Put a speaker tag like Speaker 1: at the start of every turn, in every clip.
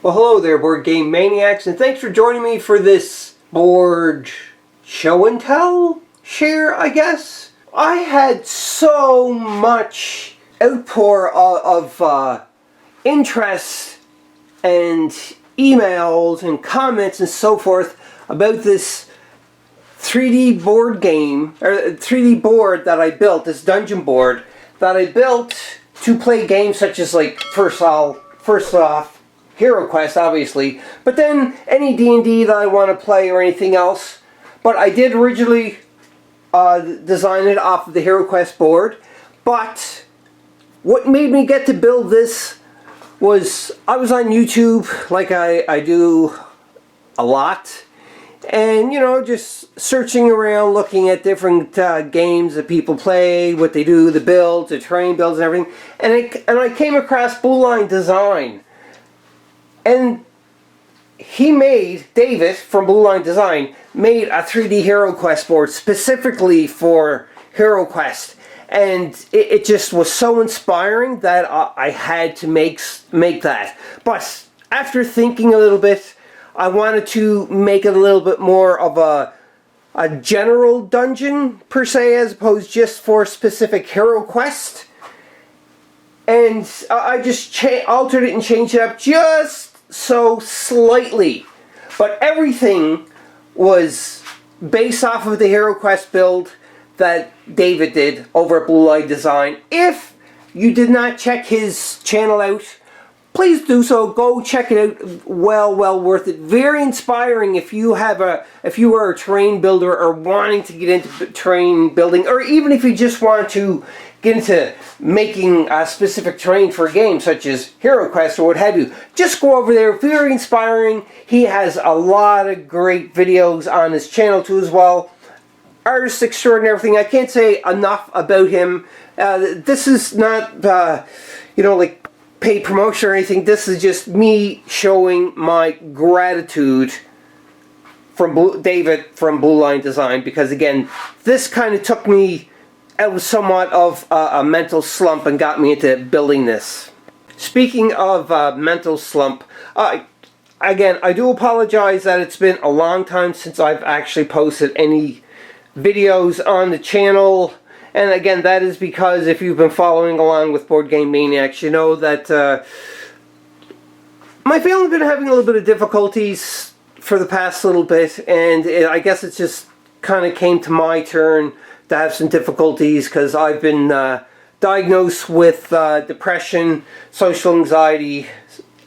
Speaker 1: Well, hello there, Board Game Maniacs, and thanks for joining me for this board show and tell share, I guess. I had so much outpour of interest and emails and comments and so forth about this 3D board game, or 3D board that I built, this dungeon board that I built to play games such as, like, first off, Hero Quest, obviously, but then any D&D that I want to play or anything else. But I did originally design it off of the Hero Quest board, but what made me get to build this was I was on YouTube, like I do a lot, and, you know, just searching around, looking at different games that people play, what they do, the builds, the terrain builds and everything, and I came across Blue Line Design. And David from Blue Line Design made a 3D Hero Quest board specifically for Hero Quest. And it just was so inspiring that I had to make that. But after thinking a little bit, I wanted to make it a little bit more of a general dungeon, per se, as opposed just for specific Hero Quest. And I just altered it and changed it up just so slightly, but everything was based off of the Hero Quest build that David did over at Blue Line Design. If you did not check his channel out, please do so. Go check it out. Well worth it. Very inspiring if you are a terrain builder or wanting to get into terrain building, or even if you just want to get into making a specific terrain for a game such as Hero Quest or what have you. Just go over there. Very inspiring. He has a lot of great videos on his channel too as well. Artist extraordinary, everything. I can't say enough about him. This is not like paid promotion or anything. This is just me showing my gratitude from David from Blue Line Design, because again, this kind of took me out somewhat of a mental slump and got me into building this. Speaking of mental slump, again, I do apologize that it's been a long time since I've actually posted any videos on the channel. And again, that is because if you've been following along with Board Game Maniacs, you know that my family's been having a little bit of difficulties for the past little bit, and I guess it just kind of came to my turn to have some difficulties because I've been diagnosed with depression, social anxiety,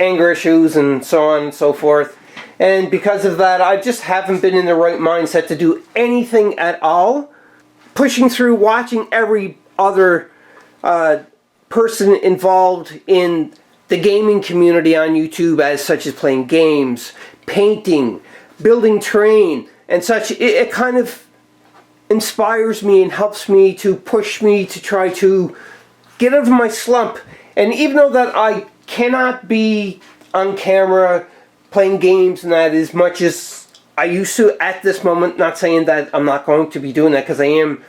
Speaker 1: anger issues, and so on and so forth. And because of that, I just haven't been in the right mindset to do anything at all. Pushing through, watching every other person involved in the gaming community on YouTube, as such as playing games, painting, building terrain, and such, it kind of inspires me and helps me to push me to try to get out of my slump. And even though that I cannot be on camera playing games and that as much as I used to at this moment, not saying that I'm not going to be doing that, because I am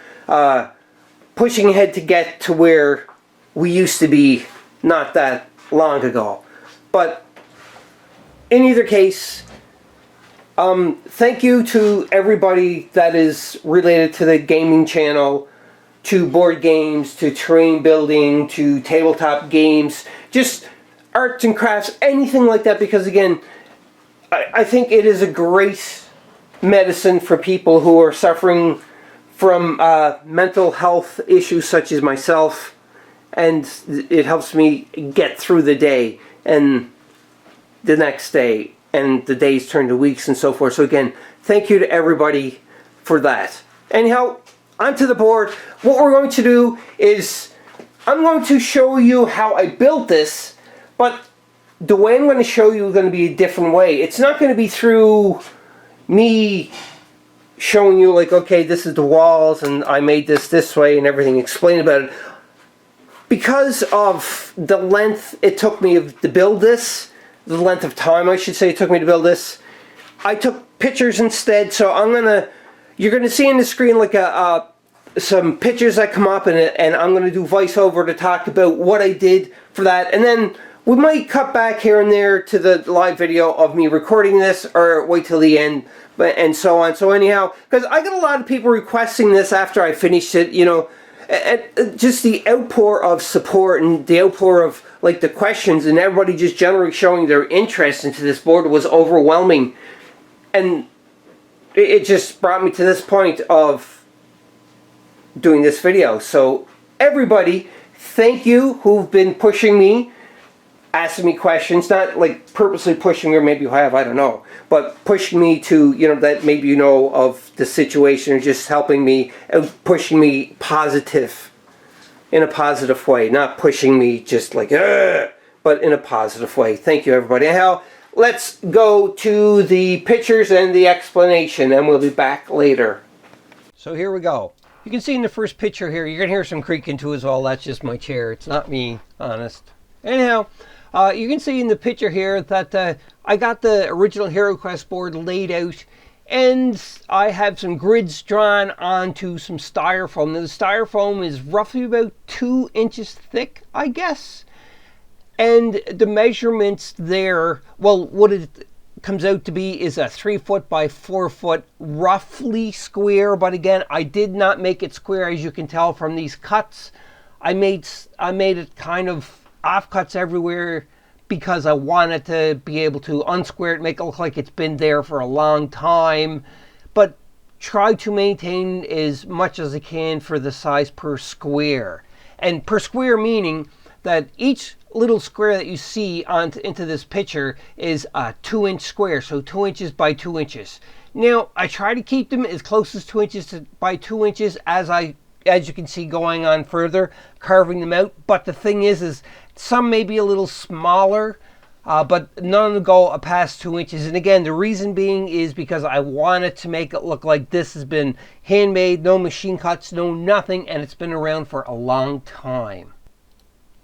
Speaker 1: pushing ahead to get to where we used to be not that long ago. But in either case, thank you to everybody that is related to the gaming channel, to board games, to terrain building, to tabletop games, just arts and crafts, anything like that, because again, I think it is a great medicine for people who are suffering from mental health issues such as myself, and it helps me get through the day and the next day, and the days turn to weeks and so forth. So again, thank you to everybody for that. Anyhow, onto the board. What we're going to do is I'm going to show you how I built this, but the way I'm going to show you is going to be a different way. It's not going to be through me showing you like, okay, this is the walls and I made this way and everything, explain about it. Because of the length it took me to build this, the length of time I should say it took me to build this, I took pictures instead. So you're gonna see on the screen like some pictures that come up in it, and I'm gonna do voiceover to talk about what I did for that. And then we might cut back here and there to the live video of me recording this, or wait till the end, and so on. So anyhow, because I got a lot of people requesting this after I finished it, you know, and just the outpour of support and the outpour of like the questions and everybody just generally showing their interest into this board was overwhelming, and it just brought me to this point of doing this video. So everybody, thank you who've been pushing me, asking me questions, not like purposely pushing me, or maybe you have, I don't know, but pushing me to, you know, that maybe you know of the situation, or just helping me, pushing me positive, in a positive way, not pushing me just like, but in a positive way. Thank you, everybody. Now, let's go to the pictures and the explanation, and we'll be back later. So here we go. You can see in the first picture here, you're going to hear some creaking too as well. That's just my chair. It's not me, honest. Anyhow, you can see in the picture here that I got the original HeroQuest board laid out, and I have some grids drawn onto some styrofoam. Now, the styrofoam is roughly about 2 inches thick, I guess. And the measurements there, well, what it comes out to be is a 3 foot by 4 foot roughly square. But again, I did not make it square, as you can tell from these cuts. I made it kind of offcuts everywhere because I wanted to be able to unsquare it, make it look like it's been there for a long time, but try to maintain as much as I can for the size per square. And per square meaning that each little square that you see into this picture is a 2-inch square, so 2 inches by 2 inches. Now, I try to keep them as close as 2 inches by 2 inches as you can see going on further, carving them out. But the thing is some may be a little smaller, but none of them go past 2 inches. And again, the reason being is because I wanted to make it look like this has been handmade, no machine cuts, no nothing, and it's been around for a long time.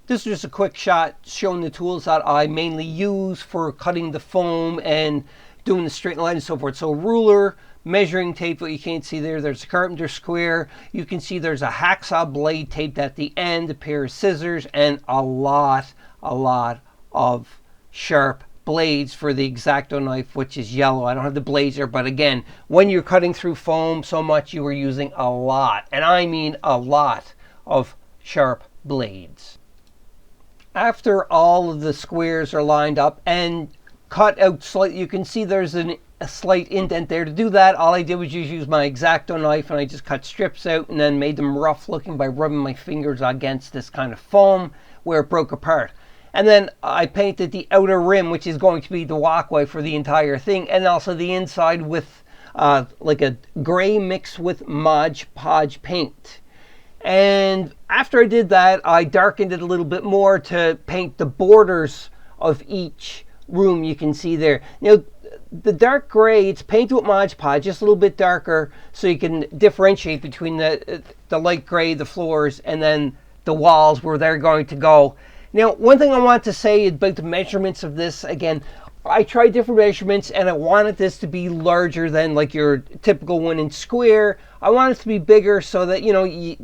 Speaker 1: This is just a quick shot showing the tools that I mainly use for cutting the foam and doing the straight line and so forth. So ruler, measuring tape, what you can't see there, there's a carpenter square. You can see there's a hacksaw blade taped at the end, a pair of scissors, and a lot of sharp blades for the X-Acto knife, which is yellow. I don't have the blades there, but again, when you're cutting through foam so much, you are using a lot, and I mean a lot, of sharp blades. After all of the squares are lined up and cut out slightly, you can see there's a slight indent there. To do that, all I did was just use my X-Acto knife, and I just cut strips out and then made them rough looking by rubbing my fingers against this kind of foam where it broke apart. And then I painted the outer rim, which is going to be the walkway for the entire thing, and also the inside with like a gray mixed with Mod Podge paint. And after I did that, I darkened it a little bit more to paint the borders of each room. You can see there. Now, the dark gray, it's painted with Mod Podge, just a little bit darker, so you can differentiate between the light gray, the floors, and then the walls where they're going to go. Now, one thing I want to say about the measurements of this, again, I tried different measurements, and I wanted this to be larger than like your typical 1-inch square. I want it to be bigger so that, you know, you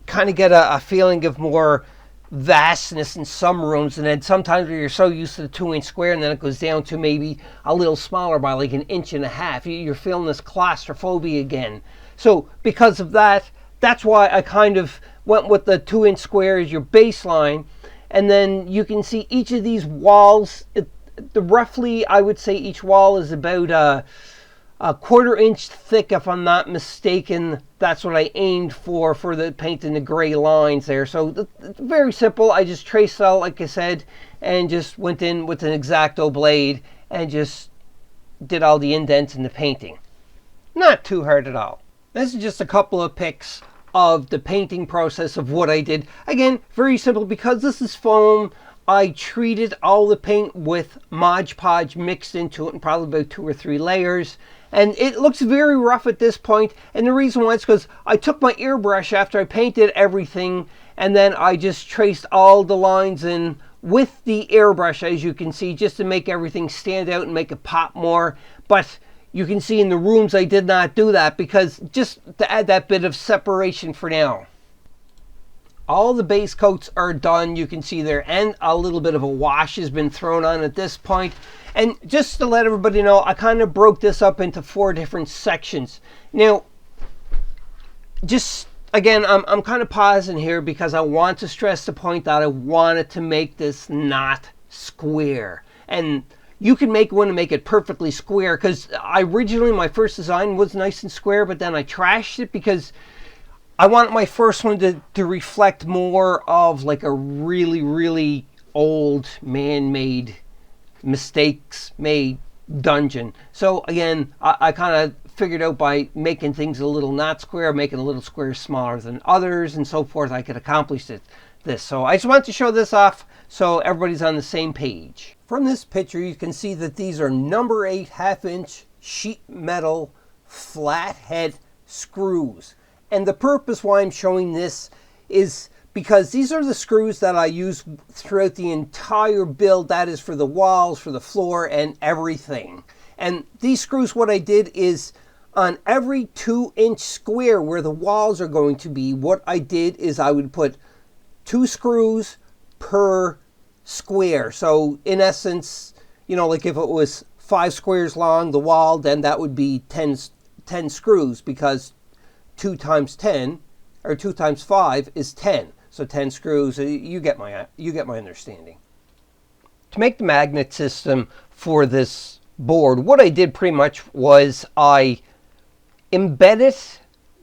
Speaker 1: kind of get a feeling of more vastness in some rooms, and then sometimes you're so used to the 2-inch square, and then it goes down to maybe a little smaller by like 1.5 inches. You're feeling this claustrophobia again. So because of that, that's why I kind of went with the 2-inch square as your baseline. And then you can see each of these walls, roughly, I would say each wall is about a 1/4 inch thick, if I'm not mistaken. That's what I aimed for the painting the gray lines there. So it's very simple. I just traced it out, like I said, and just went in with an X-Acto blade and just did all the indents in the painting. Not too hard at all. This is just a couple of pics of the painting process of what I did. Again, very simple. Because this is foam, I treated all the paint with Mod Podge mixed into it in probably about 2 or 3 layers. And it looks very rough at this point. And the reason why is because I took my airbrush after I painted everything, and then I just traced all the lines in with the airbrush, as you can see, just to make everything stand out and make it pop more. But you can see in the rooms I did not do that, because just to add that bit of separation for now. all the base coats are done, you can see there, and a little bit of a wash has been thrown on at this point. And just to let everybody know, I kind of broke this up into 4 different sections. Now, just again, I'm kind of pausing here because I want to stress the point that I wanted to make this not square. And you can make one to make it perfectly square, because originally my first design was nice and square, but then I trashed it because I want my first one to reflect more of like a really, really old man-made, mistakes-made dungeon. So again, I kind of figured out by making things a little not square, making a little square smaller than others and so forth, I could accomplish this. So I just wanted to show this off so everybody's on the same page. From this picture, you can see that these are number 8 half-inch sheet metal flathead screws. And the purpose why I'm showing this is because these are the screws that I use throughout the entire build. That is for the walls, for the floor, and everything. And these screws, what I did is on every 2-inch square where the walls are going to be, what I did is I would put 2 screws per square. So in essence, you know, like if it was 5 squares long, the wall, then that would be 10 screws, because 2 times 10 or 2 times 5 is 10. So 10 screws. You get my understanding. To make the magnet system for this board, what I did pretty much was I embedded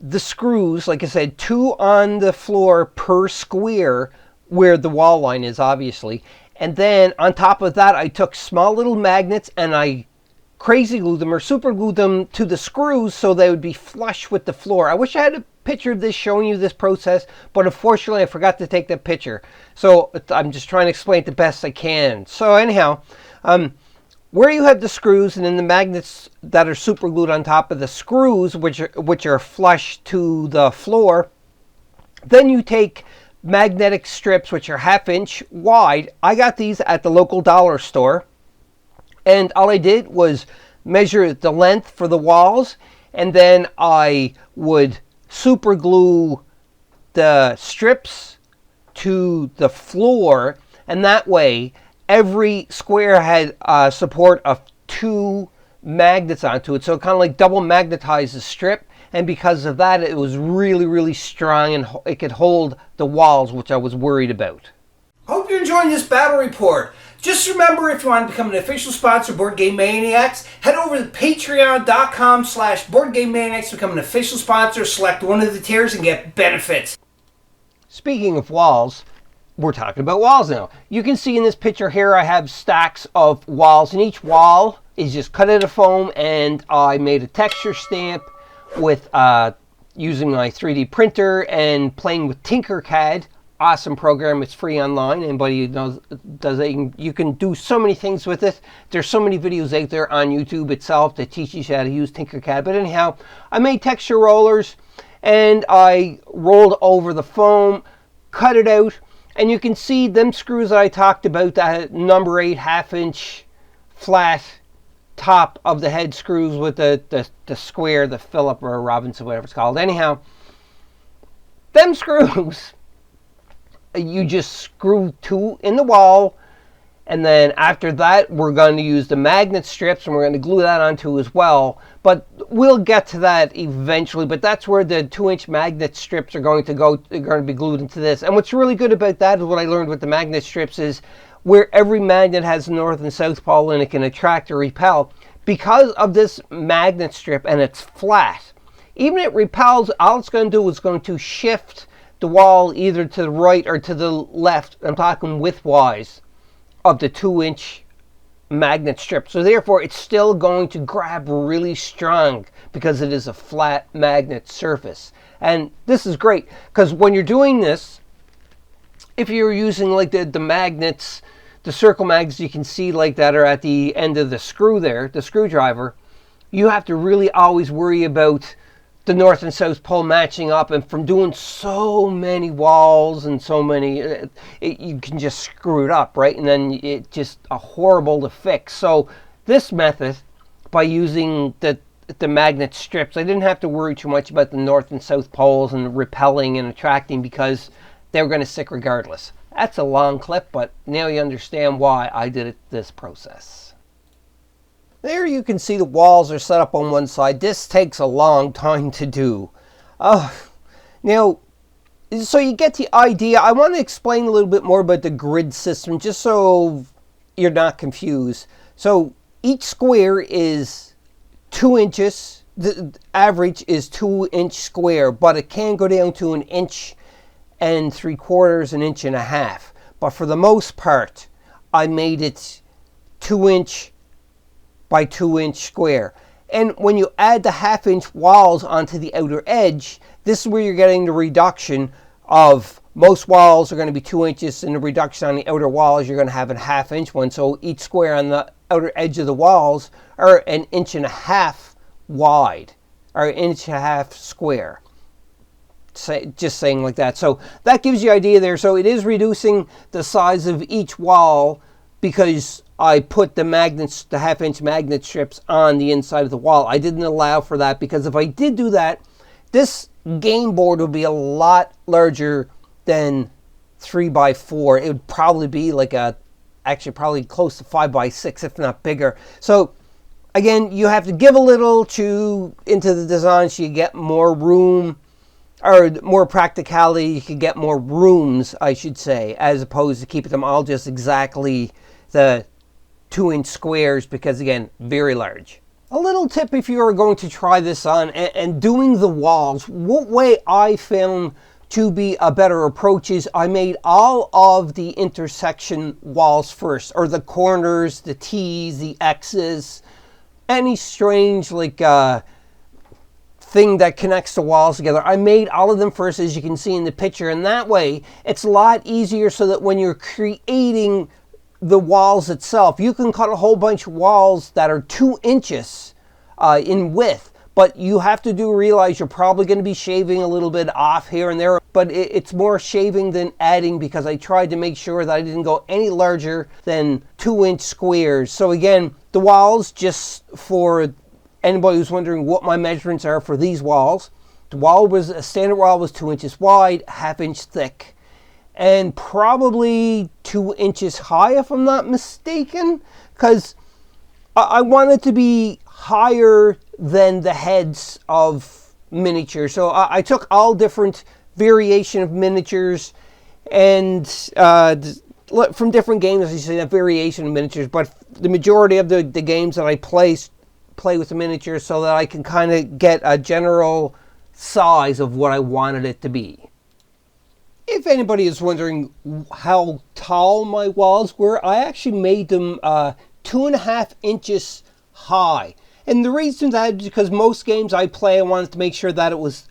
Speaker 1: the screws, like I said, 2 on the floor per square where the wall line is, obviously. And then on top of that, I took small little magnets and I crazy glued them or super glued them to the screws so they would be flush with the floor. I wish I had a picture of this showing you this process, but unfortunately I forgot to take that picture. So I'm just trying to explain it the best I can. So anyhow, where you have the screws and then the magnets that are super glued on top of the screws, which are flush to the floor, then you take magnetic strips which are 1/2 inch wide. I got these at the local dollar store, and all I did was measure the length for the walls, and then I would super glue the strips to the floor, and that way every square had support of 2 magnets onto it, so it kind of like double magnetized the strip. And because of that, it was really, really strong, and it could hold the walls, which I was worried about. Hope you're enjoying this battle report. Just remember, if you want to become an official sponsor of Board Game Maniacs, head over to patreon.com/BoardGameManiacs, become an official sponsor, select one of the tiers, and get benefits. Speaking of walls, we're talking about walls now. You can see in this picture here, I have stacks of walls, and each wall is just cut out of foam, and I made a texture stamp with using my 3D printer and playing with Tinkercad. Awesome program. It's free online. Anybody who knows does it, you can do so many things with it. There's so many videos out there on YouTube itself that teaches you how to use Tinkercad. But anyhow, I made texture rollers and I rolled over the foam, cut it out, and you can see them screws that I talked about, that number 8 1/2 inch flat top of the head screws with the square, the Phillip or Robinson, whatever it's called. Anyhow, them screws, you just screw 2 in the wall, and then after that we're going to use the magnet strips and we're going to glue that onto as well. But we'll get to that eventually. But that's where the 2-inch magnet strips are going to go. They're going to be glued into this. And what's really good about that is what I learned with the magnet strips is where every magnet has a north and south pole and it can attract or repel. Because of this magnet strip and it's flat, even it repels, all it's going to do is going to shift the wall either to the right or to the left. I'm talking widthwise of the 2-inch magnet strip. So therefore it's still going to grab really strong because it is a flat magnet surface. And this is great because when you're doing this, if you're using like the magnets, the circle mags you can see like that are at the end of the screw there, the screwdriver, you have to really always worry about the north and south pole matching up, and from doing so many walls and so many, you can just screw it up, right? And then it's just horrible to fix. So this method, by using the magnet strips, I didn't have to worry too much about the north and south poles and repelling and attracting because they were going to stick regardless. That's a long clip, but now you understand why I did this process. There you can see the walls are set up on one side. This takes a long time to do. Now, so you get the idea. I want to explain a little bit more about the grid system, just so you're not confused. So each square is 2 inches. The average is 2-inch square, but it can go down to 1 inch and 3/4, 1.5 inches. But for the most part, I made it 2-inch by 2-inch square. And when you add the 1/2-inch walls onto the outer edge, this is where you're getting the reduction of most walls are going to be 2 inches, and the reduction on the outer walls, you're going to have a 1/2-inch one. So each square on the outer edge of the walls are 1.5 inches wide, or 1.5 inches square. Just saying like that. So that gives you an idea there. So it is reducing the size of each wall because I put the magnets, the 1/2-inch magnet strips on the inside of the wall. I didn't allow for that because if I did do that, this game board would be a lot larger than 3x4. It would probably be like actually probably close to 5x6, if not bigger. So again, you have to give a little into the design so you get more room, or more practicality. You can get more rooms, I should say, as opposed to keeping them all just exactly the 2-inch squares, because again, very large. A little tip if you are going to try this on and doing the walls, what way I found to be a better approach is I made all of the intersection walls first, or the corners, the T's, the X's, any strange like thing that connects the walls together. I made all of them first, as you can see in the picture, and that way it's a lot easier so that when you're creating the walls itself, you can cut a whole bunch of walls that are 2 inches in width, but you have to realize you're probably going to be shaving a little bit off here and there, but it's more shaving than adding, because I tried to make sure that I didn't go any larger than 2-inch squares. So again, the walls, just for anybody who's wondering what my measurements are for these walls, a standard wall was 2 inches wide, 1/2 inch thick, and probably 2 inches high, if I'm not mistaken, because I want it to be higher than the heads of miniatures. So I took all different variation of miniatures, and from different games, as you say, that variation of miniatures, but the majority of the games that I play with the miniatures, so that I can kind of get a general size of what I wanted it to be. If anybody is wondering how tall my walls were, I actually made them 2.5 inches high. And the reason that is because most games I play, I wanted to make sure that it was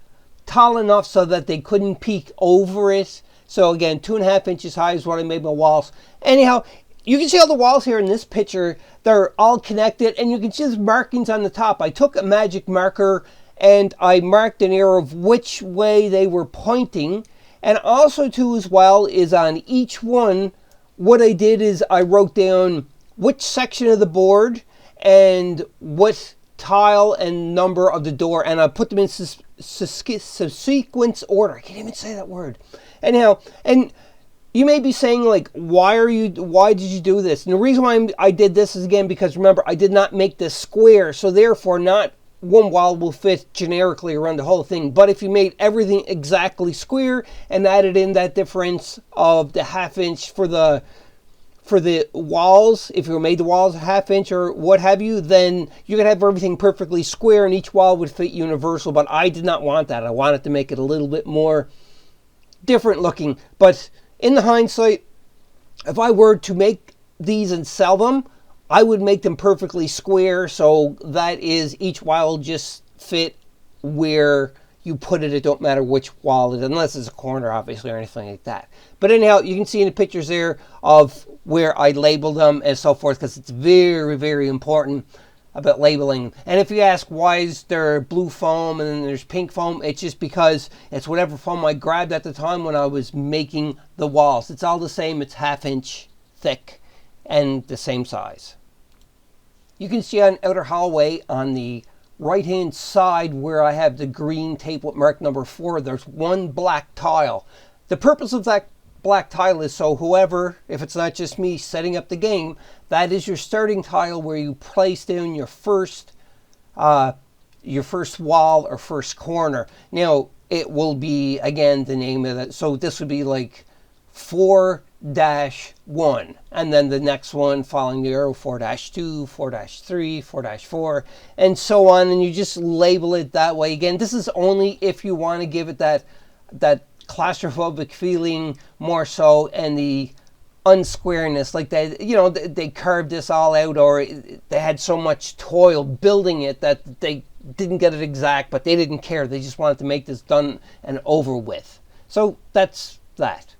Speaker 1: tall enough so that they couldn't peek over it. So again, 2.5 inches high is what I made my walls. Anyhow, you can see all the walls here in this picture. They're all connected, and you can see the markings on the top. I took a magic marker and I marked an arrow of which way they were pointing. And also too, as well, is on each one, what I did is I wrote down which section of the board and what tile and number of the door, and I put them in sequence order. I can't even say that word. Anyhow, and you may be saying, like, why did you do this? And the reason why I did this is, again, because remember, I did not make this square, so therefore not one wall will fit generically around the whole thing. But if you made everything exactly square and added in that difference of the 1/2 inch for the walls, if you made the walls a 1/2 inch or what have you, then you could have everything perfectly square and each wall would fit universal. But I did not want that. I wanted to make it a little bit more different looking. But in the hindsight, if I were to make these and sell them, I would make them perfectly square, so that is each wall will just fit where you put it. It don't matter which wall it is, unless it's a corner, obviously, or anything like that. But anyhow, you can see in the pictures there of where I labeled them and so forth, because it's very, very important about labeling. And if you ask why is there blue foam and then there's pink foam, it's just because it's whatever foam I grabbed at the time when I was making the walls. It's all the same. It's 1/2 inch thick and the same size. You can see on outer hallway on the right hand side where I have the green tape with mark number 4, there's one black tile. The purpose of that black tile is so whoever, if it's not just me setting up the game, that is your starting tile where you place down your first wall or first corner. Now, it will be, again, the name of it. So this would be like 4-1, and then the next one following the arrow, 4-2, 4-3, 4-4, and so on. And you just label it that way. Again, this is only if you want to give it that claustrophobic feeling more so, and the unsquareness, like they carved this all out, or they had so much toil building it that they didn't get it exact, but they didn't care. They just wanted to make this done and over with. So that's that.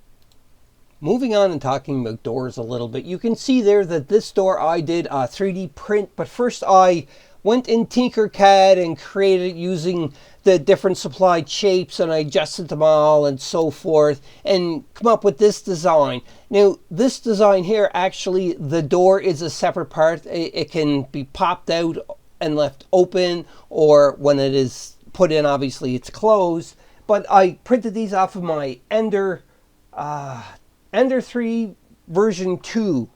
Speaker 1: Moving on and talking about doors a little bit, you can see there that this door I did a 3D print, but first I went in Tinkercad and created it using the different supplied shapes, and I adjusted them all and so forth, and come up with this design. Now, this design here, actually, the door is a separate part. It can be popped out and left open, or when it is put in, obviously it's closed. But I printed these off of my Ender 3 version 2.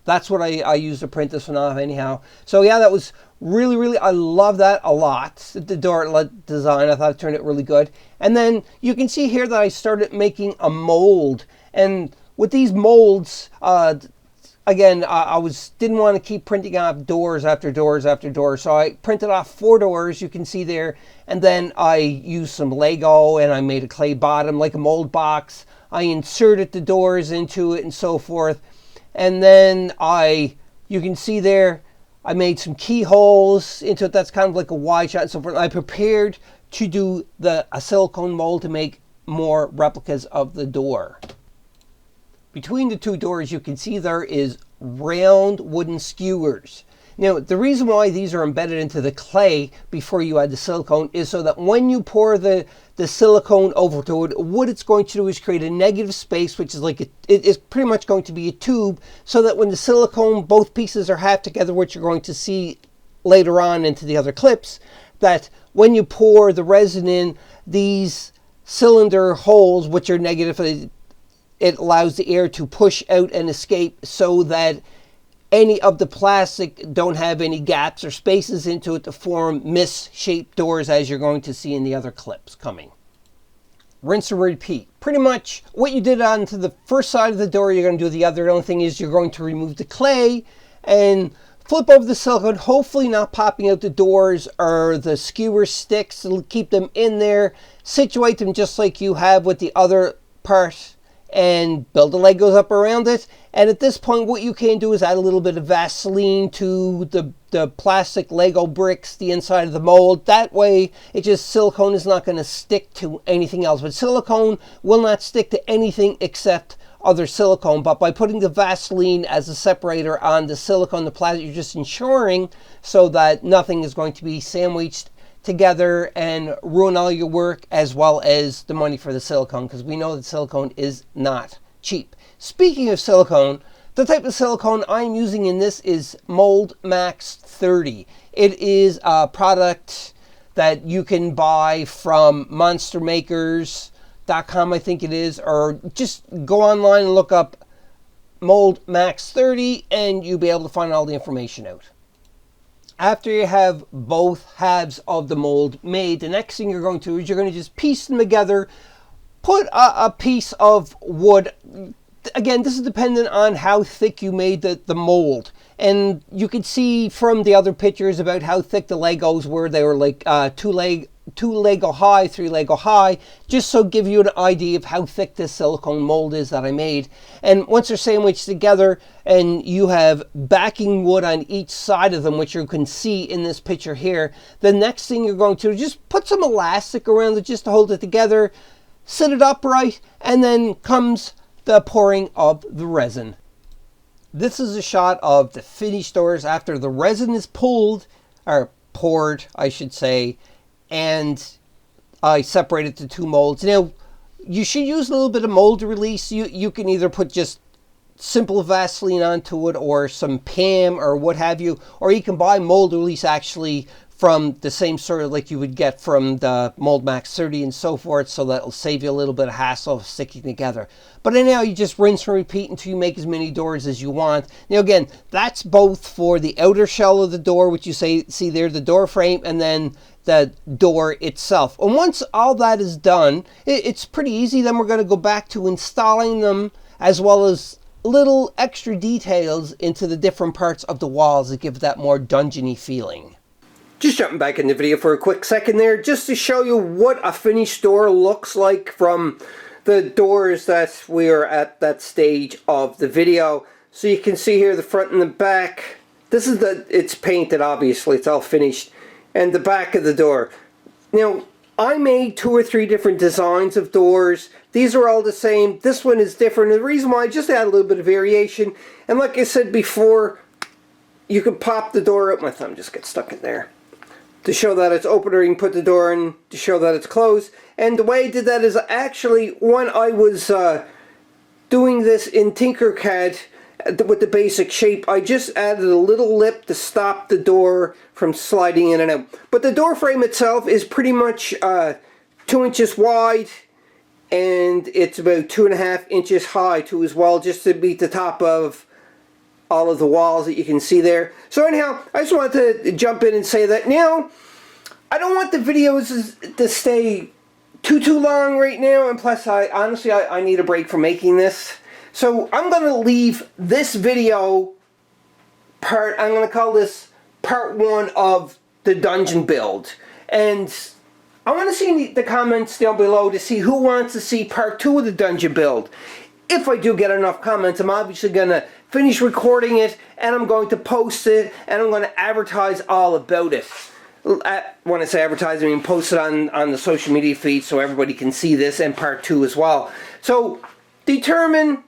Speaker 1: That's what I used to print this one off anyhow. So yeah, that was really, I love that a lot. The door design, I thought it turned out really good. And then you can see here that I started making a mold. And with these molds, again, I didn't want to keep printing off doors after doors after doors. So I printed off 4 doors, you can see there. And then I used some Lego and I made a clay bottom like a mold box. I inserted the doors into it and so forth. And then you can see there, I made some keyholes into it. That's kind of like a wide shot and so forth. I prepared to do a silicone mold to make more replicas of the door. Between the 2 doors, you can see there is round wooden skewers. Now, the reason why these are embedded into the clay before you add the silicone is so that when you pour the silicone over to it, what it's going to do is create a negative space, which is like, it is pretty much going to be a tube, so that when the silicone, both pieces are half together, which you're going to see later on into the other clips, that when you pour the resin in, these cylinder holes, which are negative, it allows the air to push out and escape so that any of the plastic don't have any gaps or spaces into it to form misshaped doors, as you're going to see in the other clips coming. Rinse and repeat. Pretty much what you did onto the first side of the door, you're going to do the other. The only thing is you're going to remove the clay and flip over the silicone, hopefully not popping out the doors or the skewer sticks. It'll keep them in there. Situate them just like you have with the other part, and build the Legos up around it. And at this point, what you can do is add a little bit of Vaseline to the plastic Lego bricks, the inside of the mold. That way, silicone is not going to stick to anything else. But silicone will not stick to anything except other silicone. But by putting the Vaseline as a separator on the silicone, the plastic, you're just ensuring so that nothing is going to be sandwiched together and ruin all your work, as well as the money for the silicone, because we know that silicone is not cheap. Speaking of silicone, the type of silicone I'm using in this is Mold Max 30. It is a product that you can buy from monstermakers.com, I think it is, or just go online and look up Mold Max 30 and you'll be able to find all the information out. After you have both halves of the mold made, the next thing you're going to do is you're going to just piece them together, put a piece of wood. Again, this is dependent on how thick you made the mold. And you can see from the other pictures about how thick the Legos were. They were like 2 Lego high, 3 Lego high, just so give you an idea of how thick this silicone mold is that I made. And once they're sandwiched together and you have backing wood on each side of them, which you can see in this picture here, the next thing you're going to do is just put some elastic around it just to hold it together, sit it upright, and then comes the pouring of the resin. This is a shot of the finished doors after the resin is pulled, or poured, I should say, and I separated the 2 molds. Now, you should use a little bit of mold release. You can either put just simple Vaseline onto it or some PAM or what have you, or you can buy mold release actually from the same sort of like you would get from the Mold Max 30 and so forth, so that'll save you a little bit of hassle of sticking together. But anyhow, you just rinse and repeat until you make as many doors as you want. Now again, that's both for the outer shell of the door, which you see there, the door frame, and then the door itself. And once all that is done, it's pretty easy. Then we're going to go back to installing them, as well as little extra details into the different parts of the walls that give that more dungeony feeling. Just jumping back in the video for a quick second there, just to show you what a finished door looks like from the doors that we are at that stage of the video. So you can see here the front and the back. This is it's painted, obviously, it's all finished. And the back of the door. Now, I made 2 or 3 different designs of doors. These are all the same. This one is different. And the reason why I just add a little bit of variation. And like I said before, you can pop the door up. My thumb just gets stuck in there. To show that it's open, or you can put the door in to show that it's closed. And the way I did that is actually when I was doing this in Tinkercad with the basic shape, I just added a little lip to stop the door from sliding in and out. But the door frame itself is pretty much 2 inches wide, and it's about 2.5 inches high too as well, just to meet the top of all of the walls that you can see there. So anyhow, I just wanted to jump in and say that now, I don't want the videos to stay too long right now, and plus honestly I need a break from making this. So I'm going to leave this video part, I'm going to call this part 1 of the dungeon build. And I want to see in the comments down below to see who wants to see part 2 of the dungeon build. If I do get enough comments, I'm obviously going to finish recording it, and I'm going to post it, and I'm going to advertise all about it. When I say advertise, I mean post it on the social media feed so everybody can see this and part 2 as well. So determine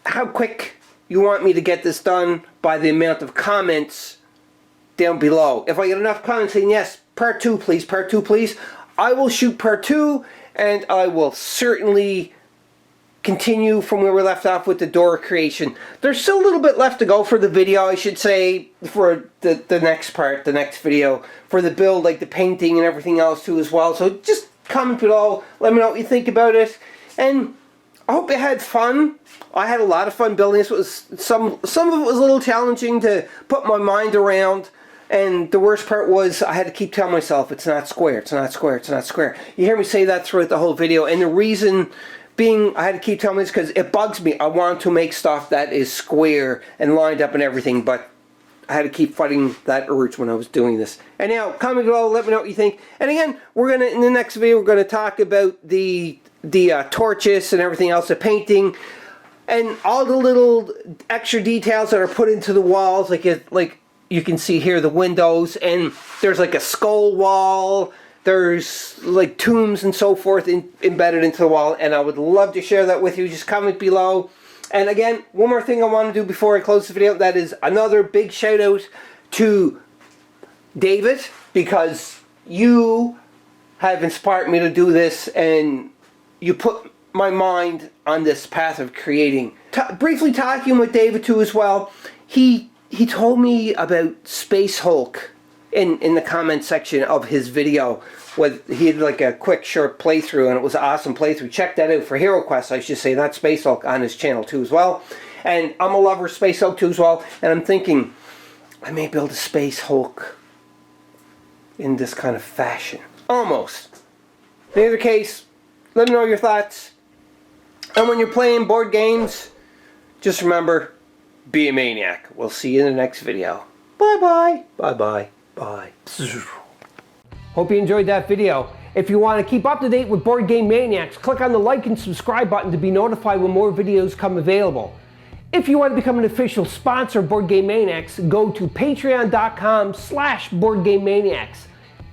Speaker 1: how quick you want me to get this done by the amount of comments down below. If I get enough comments saying yes, part 2 please, part 2 please, I will shoot part 2, and I will certainly continue from where we left off with the door creation. There's still a little bit left to go for the video, I should say, for the next part, the next video, for the build, like the painting and everything else too as well. So just comment below, let me know what you think about it, and I hope you had fun. I had a lot of fun building this. It was some of it was a little challenging to put my mind around, and the worst part was I had to keep telling myself it's not square, it's not square, it's not square. You hear me say that throughout the whole video, and the reason being I had to keep telling me this because it bugs me. I want to make stuff that is square and lined up and everything, but I had to keep fighting that urge when I was doing this. And now, comment below, let me know what you think. And again, in the next video, we're gonna talk about the torches and everything else, the painting, and all the little extra details that are put into the walls, like you can see here, the windows, and there's like a skull wall, there's like tombs and so forth embedded into the wall, and I would love to share that with you. Just comment below. And again, one more thing I want to do before I close the video, that is another big shout out to David, because you have inspired me to do this, and you put my mind on this path of creating. Briefly talking with David too as well, he told me about Space Hulk in the comment section of his video. He had like a quick short playthrough, and it was an awesome playthrough. Check that out for Hero Quest, I should say, not Space Hulk, on his channel too as well. And I'm a lover of Space Hulk too as well, and I'm thinking I may build a Space Hulk in this kind of fashion. Almost. In either case, let me know your thoughts. And when you're playing board games, just remember, be a maniac. We'll see you in the next video. Bye-bye. Bye-bye. Bye. Hope you enjoyed that video. If you want to keep up to date with Board Game Maniacs, click on the like and subscribe button to be notified when more videos come available. If you want to become an official sponsor of Board Game Maniacs, go to patreon.com/BoardGameManiacs.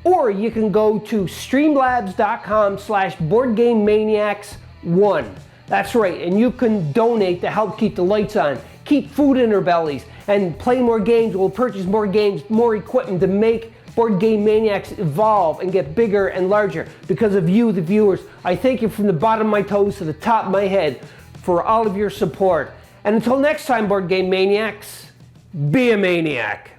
Speaker 1: Or you can go to streamlabs.com/BoardGameManiacs1. That's right, and you can donate to help keep the lights on, keep food in our bellies, and play more games. We'll purchase more games, more equipment to make Board Game Maniacs evolve and get bigger and larger. Because of you, the viewers, I thank you from the bottom of my toes to the top of my head for all of your support. And until next time, Board Game Maniacs, be a maniac.